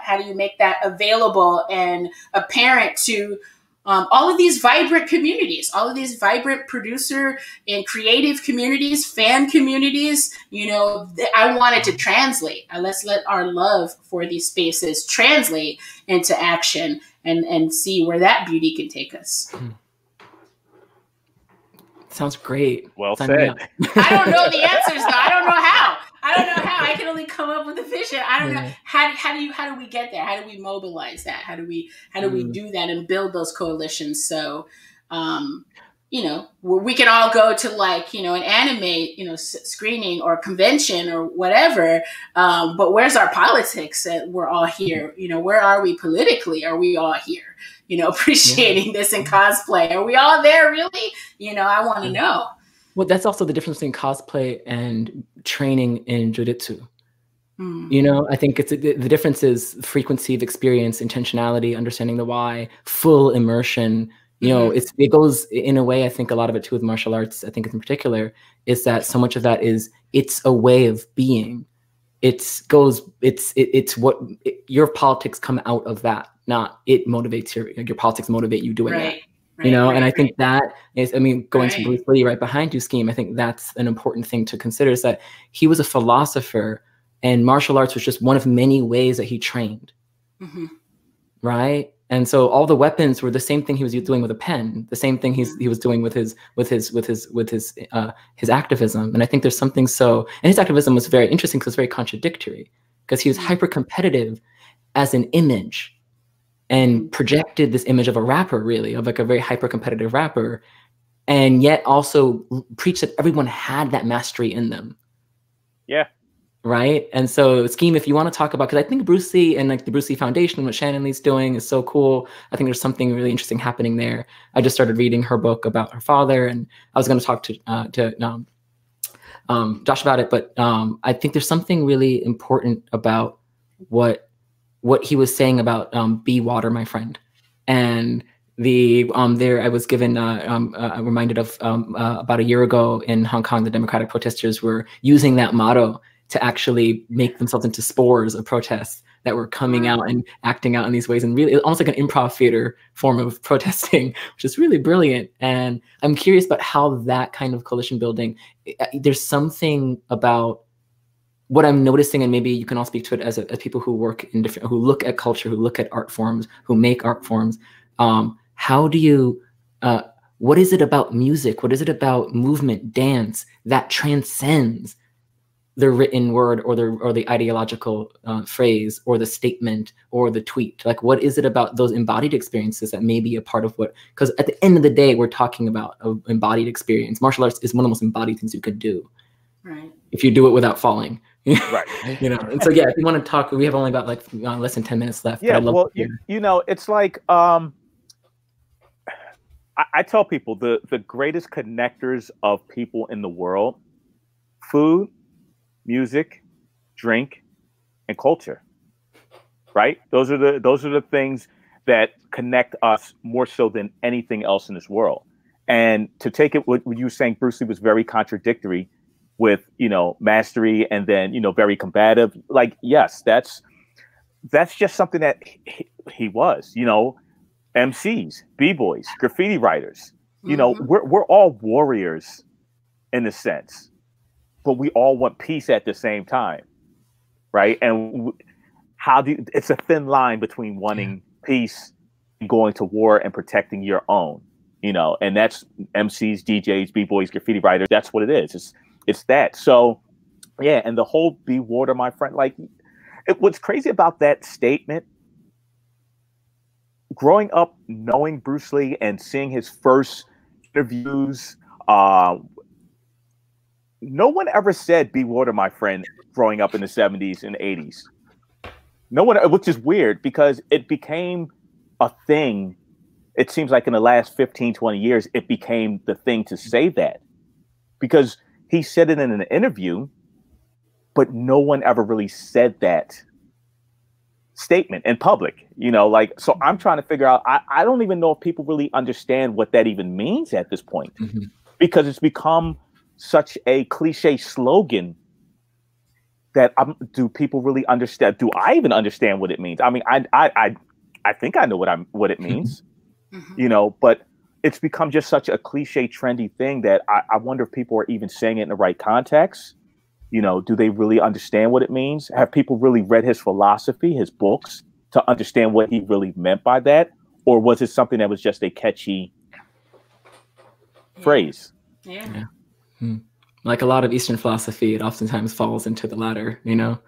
How do you make that available and apparent to all of these vibrant communities, all of these vibrant producer and creative communities, fan communities? I wanted to translate. Let's let our love for these spaces translate into action and see where that beauty can take us. Sounds great. Well said. I don't know the answers, though. I don't know how. I can only come up with a vision. I don't know how do we get there? How do we mobilize that? How do we do that and build those coalitions? So, where we can all go to an anime, screening or convention or whatever. But where's our politics? We're all here. Where are we politically? Are we all here? Appreciating this in cosplay? Are we all there really? I want to know. Well, that's also the difference between cosplay and training in jiu-jitsu. I think the difference is frequency of experience, intentionality, understanding the why, full immersion. It goes in a way. I think a lot of it too with martial arts, I think in particular, is that so much of that it's a way of being. It's what your politics come out of that, not it motivates your politics motivate you doing that. And I think that is, going to Bruce Lee right behind you, Scheme, I think that's an important thing to consider, is that he was a philosopher and martial arts was just one of many ways that he trained. Right. And so all the weapons were the same thing he was doing with a pen, the same thing he was doing with his activism. And I think there's something and his activism was very interesting because it's very contradictory, because he was hyper competitive as an image and projected this image of a rapper, really, of a very hyper competitive rapper, and yet also preached that everyone had that mastery in them. Yeah. Right. And so, Scheme, if you want to talk about, because I think Bruce Lee and the Bruce Lee Foundation, what Shannon Lee's doing is so cool. I think there's something really interesting happening there. I just started reading her book about her father, and I was going to talk to Josh about it, but I think there's something really important about what he was saying about be water, my friend. And there I was given reminded of about a year ago in Hong Kong, the democratic protesters were using that motto to actually make themselves into spores of protests that were coming out and acting out in these ways, and really almost like an improv theater form of protesting, which is really brilliant. And I'm curious about how that kind of coalition building, there's something about what I'm noticing, and maybe you can all speak to it as people who work in who look at culture, who look at art forms, who make art forms. How do you, what is it about music? What is it about movement, dance that transcends the written word or the ideological phrase or the statement or the tweet? Like, what is it about those embodied experiences that may be a part of what, because at the end of the day, we're talking about an embodied experience. Martial arts is one of the most embodied things you could do. Right. If you do it without falling. Right. And so, yeah, if you want to talk, we have only about less than 10 minutes left. Yeah. Well, it's like, I tell people the greatest connectors of people in the world: food, music, drink, and culture. Right? Those are the things that connect us more so than anything else in this world. And to take it, what you were saying, Bruce Lee was very contradictory with, mastery, and then, very combative. Like, yes, that's just something that he was, MCs, B-boys, graffiti writers, we're all warriors in a sense, but we all want peace at the same time. Right. And it's a thin line between wanting peace and going to war and protecting your own, and that's MCs, DJs, B-boys, graffiti writers. That's what it is. It's that. So, yeah. And the whole be water, my friend, what's crazy about that statement, growing up knowing Bruce Lee and seeing his first interviews, no one ever said "Be water, my friend" growing up in the 70s and 80s. No one, which is weird because it became a thing. It seems like in the last 15, 20 years, it became the thing to say that because he said it in an interview, but no one ever really said that statement in public, you know, like, so I'm trying to figure out, I don't even know if people really understand what that even means at this point, because it's become such a cliche slogan that do people really understand? Do I even understand what it means? I mean, I think I know what it means, you know, but it's become just such a cliche, trendy thing that I wonder if people are even saying it in the right context. You know, do they really understand what it means? Have people really read his philosophy, his books, to understand what he really meant by that? Or was it something that was just a catchy phrase? Yeah. Like a lot of Eastern philosophy, it oftentimes falls into the latter, you know?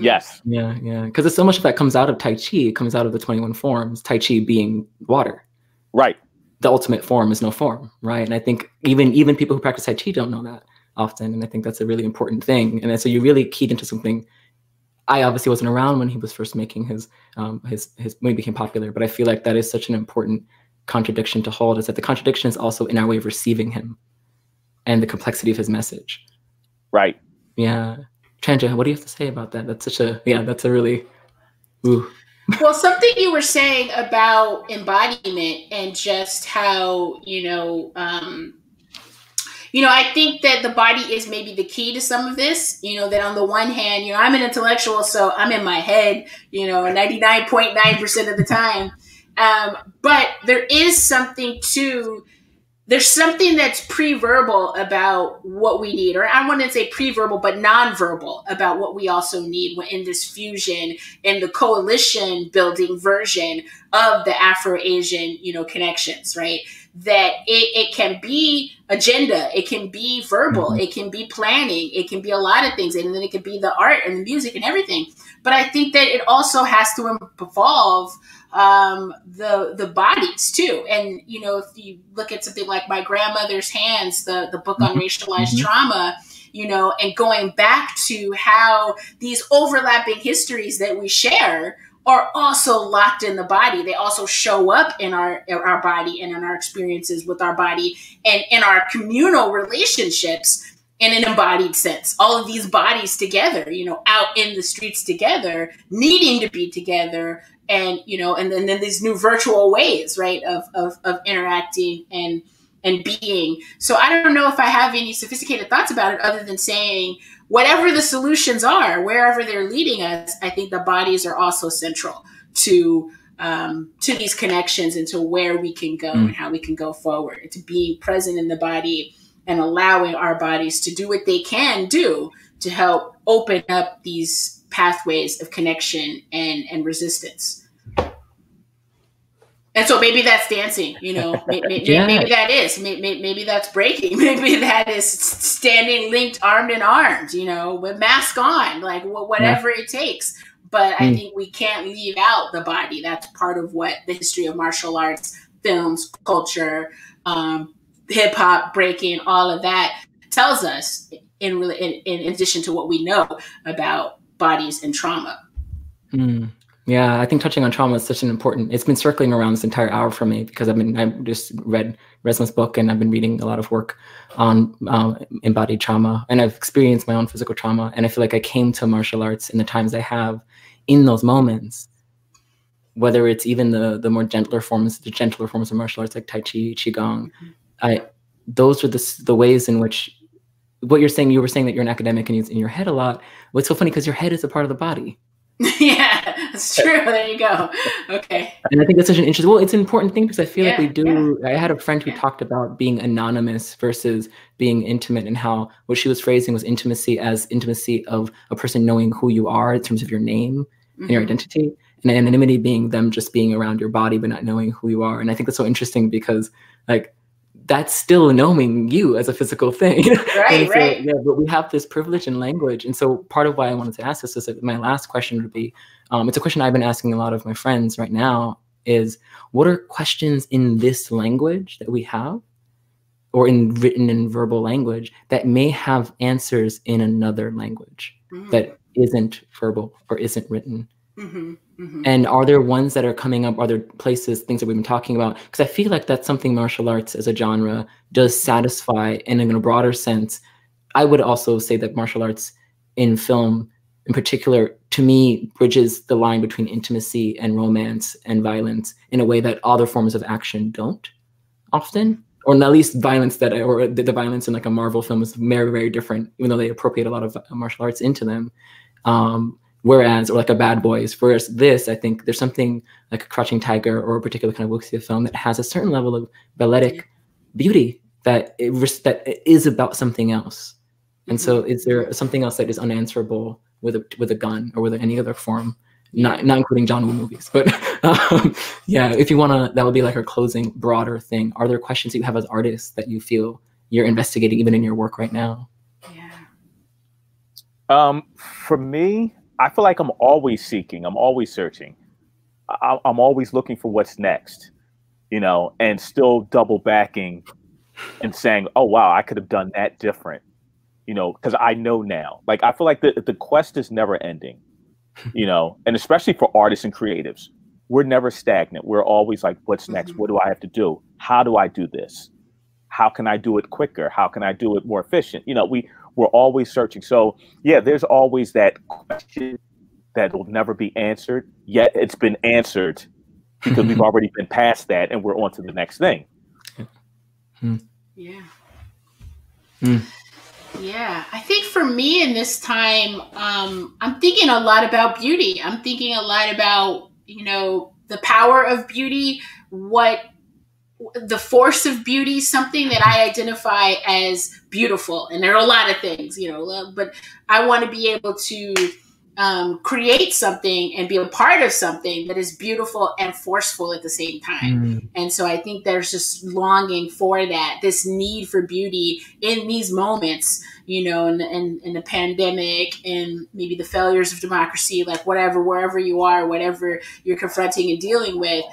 Yes. Yeah. Because so much of that comes out of Tai Chi. It comes out of the 21 forms, Tai Chi being water. Right. The ultimate form is no form, right? And I think even people who practice Tai Chi don't know that often. And I think that's a really important thing. And then, so you really keyed into something. I obviously wasn't around when he was first making his when he became popular, but I feel like that is such an important contradiction to hold, is that the contradiction is also in our way of receiving him and the complexity of his message. Right. Yeah. Tranja, what do you have to say about that? That's such a, that's a really, ooh. Well, something you were saying about embodiment and just how, I think that the body is maybe the key to some of this, that on the one hand, I'm an intellectual, so I'm in my head, 99.9% of the time. But there is something there's something that's pre-verbal about what we need, or I wouldn't say pre-verbal, but non-verbal about what we also need in this fusion and the coalition building version of the Afro-Asian, connections, right? That it can be agenda, it can be verbal, it can be planning, it can be a lot of things, and then it can be the art and the music and everything. But I think that it also has to evolve the bodies too. And, if you look at something like My Grandmother's Hands, the book on racialized trauma, and going back to how these overlapping histories that we share are also locked in the body. They also show up in our body and in our experiences with our body and in our communal relationships in an embodied sense. All of these bodies together, out in the streets together, needing to be together, and and then these new virtual ways, right, of interacting and being. So I don't know if I have any sophisticated thoughts about it other than saying whatever the solutions are, wherever they're leading us, I think the bodies are also central to these connections and to where we can go and how we can go forward, to being present in the body and allowing our bodies to do what they can do to help open up these pathways of connection and resistance. And so maybe that's dancing, maybe that is, maybe that's breaking. Maybe that is standing linked, armed and armed, with mask on, like whatever it takes. But I think we can't leave out the body. That's part of what the history of martial arts, films, culture, hip hop, breaking, all of that tells us in addition to what we know about bodies and trauma. Yeah, I think touching on trauma is such an important, it's been circling around this entire hour for me because I just read Resma's book and I've been reading a lot of work on embodied trauma, and I've experienced my own physical trauma. And I feel like I came to martial arts in the times I have in those moments, whether it's even the more gentler forms of martial arts like Tai Chi, Qigong. Those are the ways in which what you're saying, you were saying that you're an academic and in your head a lot. What's so funny because your head is a part of the body. Yeah, that's true. There you go. Okay. And I think that's such an interesting, it's an important thing because I feel like we do, I had a friend who talked about being anonymous versus being intimate, and how what she was phrasing was intimacy as intimacy of a person knowing who you are in terms of your name and your identity, and anonymity being them just being around your body but not knowing who you are. And I think that's so interesting because that's still knowing you as a physical thing. Right, so, right. Yeah, but we have this privilege in language. And so part of why I wanted to ask this is that my last question would be, it's a question I've been asking a lot of my friends right now is what are questions in this language that we have, or in written and verbal language, that may have answers in another language that isn't verbal or isn't written. And are there ones that are coming up? Are there places, things that we've been talking about? Because I feel like that's something martial arts as a genre does satisfy, and in a broader sense, I would also say that martial arts in film in particular, to me, bridges the line between intimacy and romance and violence in a way that other forms of action don't often, or at least violence that, or the violence in like a Marvel film is very, very different, even though they appropriate a lot of martial arts into them. Whereas, or like a Bad Boys, whereas this, I think there's something like a Crouching Tiger or a particular kind of wuxia film that has a certain level of balletic beauty that is about something else. And so is there something else that is unanswerable with a gun or with any other form, not including John Woo movies, but yeah, if you want to, that would be like our closing broader thing. Are there questions that you have as artists that you feel you're investigating even in your work right now? For me, I feel like I'm always seeking, I'm always searching. I'm always looking for what's next, you know, and still double backing and saying, oh, wow, I could have done that different, you know, because I know now. Like, I feel like the quest is never ending, you know, and especially for artists and creatives, we're never stagnant. We're always like, what's next? What do I have to do? How do I do this? How can I do it quicker? How can I do it more efficient? You know, we're always searching. So yeah, there's always that question that will never be answered, yet it's been answered because we've already been past that and we're on to the next thing. Yeah. Yeah. I think for me in this time, I'm thinking a lot about beauty. I'm thinking a lot about, you know, the power of beauty, the force of beauty, something that I identify as beautiful. And there are a lot of things, you know, but I want to be able to create something and be a part of something that is beautiful and forceful at the same time. And so I think there's just longing for that, this need for beauty in these moments, you know, in the pandemic and maybe the failures of democracy, like whatever, wherever you are, whatever you're confronting and dealing with.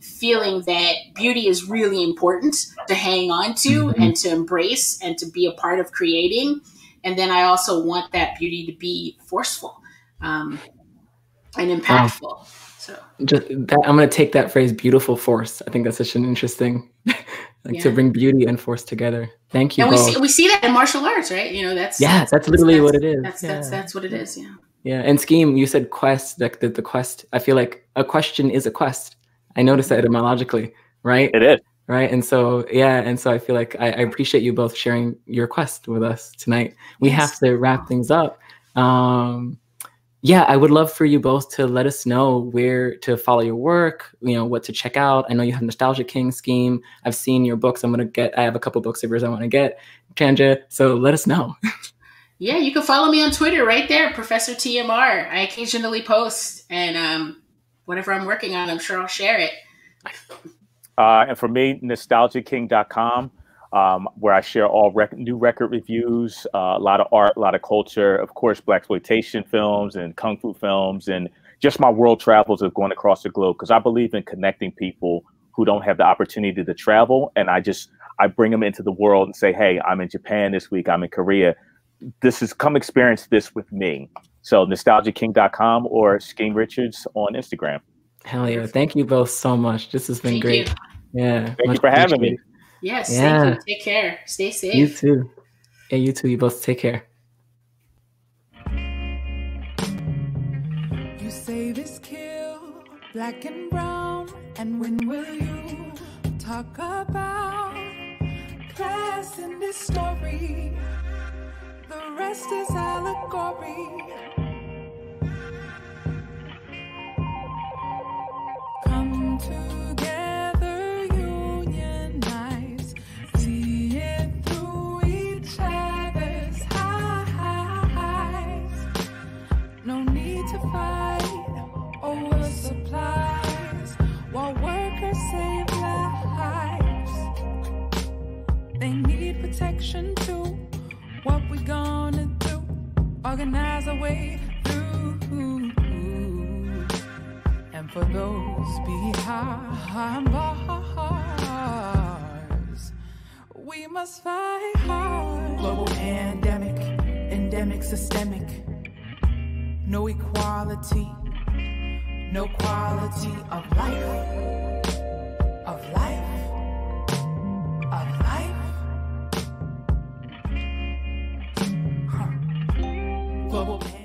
Feeling that beauty is really important to hang on to and to embrace and to be a part of creating. And then I also want that beauty to be forceful and impactful. So I'm going to take that phrase, beautiful force. I think that's such an interesting, to bring beauty and force together. Thank you. And we see that in martial arts, right? You know, that's literally what it is. That's what it is. Yeah. Yeah. And Scheme, you said quest, like the quest. I feel like a question is a quest. I noticed that etymologically, right? It is. Right. And so, I feel like I appreciate you both sharing your quest with us tonight. We have to wrap things up. I would love for you both to let us know where to follow your work, you know, what to check out. I know you have Nostalgia King, Scheme. I've seen your books. I have a couple books of yours I want to get, Tanja. So let us know. Yeah, you can follow me on Twitter right there, Professor TMR. I occasionally post, and whatever I'm working on, I'm sure I'll share it. And for me, nostalgiaking.com, where I share all new record reviews, a lot of art, a lot of culture, of course, blaxploitation films and kung fu films, and just my world travels of going across the globe, because I believe in connecting people who don't have the opportunity to travel. And I bring them into the world and say, hey, I'm in Japan this week, I'm in Korea. Come experience this with me. So nostalgiaking.com or Scheme Richards on Instagram. Hell yeah. Thank you both so much. This has been great. Yeah. Thank you for having me. Yes. Yeah. Thank you. Take care. Stay safe. You too. Yeah, you too. You both take care. You say this kill, black and brown. And when will you talk about class in this story? The rest is allegory. Come together, unionize, see it through each other's eyes. No need to fight over supplies while workers save lives. They need protection too. What we gonna do? Organize a way through and for those behind bars. We must fight hard. Global pandemic, endemic, systemic. No equality, no quality of life, of life, of life. Global pandemic.